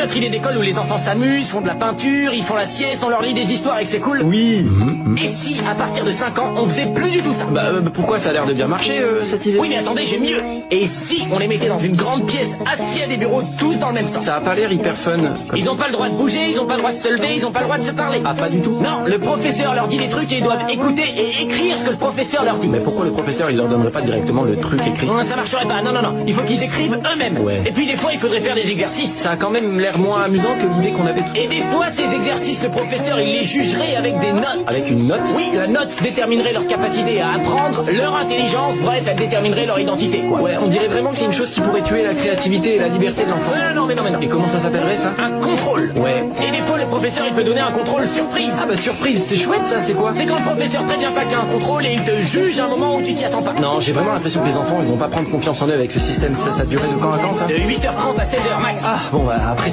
notre idée d'école où les enfants s'amusent, font de la peinture, ils font la sieste, on leur lit des histoires et que c'est cool? Oui. Et si, à partir de 5 ans, on faisait plus du tout ça? Pourquoi ça a l'air de bien marcher, cette idée? Oui, mais attendez, j'ai mieux. Et si on les mettait dans une grande pièce, assis à des bureaux, tous dans le même sens? Ça a pas l'air hyper fun. Ils ont pas le droit de bouger, ils ont pas le droit de se lever, ils ont pas le droit de se parler. Ah, pas du tout? Non, le professeur leur dit des trucs et ils doivent écouter et écrire ce que le professeur leur dit. Mais pourquoi le professeur, il leur donnerait pas directement le truc écrit? Non, ça marcherait pas, non, il faut qu'ils écrivent eux-mêmes. Ouais. Et puis des fois, il faudrait faire des exercices. Ça a quand même l'air moins amusant que l'idée qu'on avait. Et des fois, ces exercices, le professeur, il les jugerait avec des notes. Avec une note? Oui, la note déterminerait leur capacité à apprendre, leur intelligence, bref, elle déterminerait leur identité, quoi. Ouais, on dirait vraiment que c'est une chose qui pourrait tuer la créativité et la liberté de l'enfant. Non, mais non. Et comment ça s'appellerait, ça? Un contrôle. Ouais. Et des fois, le professeur, il peut donner un contrôle surprise. Ah surprise, c'est chouette ça, c'est quoi? C'est quand le professeur prévient pas qu'il y a un contrôle et il te juge à un moment où tu t'y attends pas. Non, j'ai vraiment l'impression que les enfants, ils vont pas prendre confiance en eux avec ce système. Ça durait de quand à quand, ça? De 8h30 à 16h max. Ah, bon, après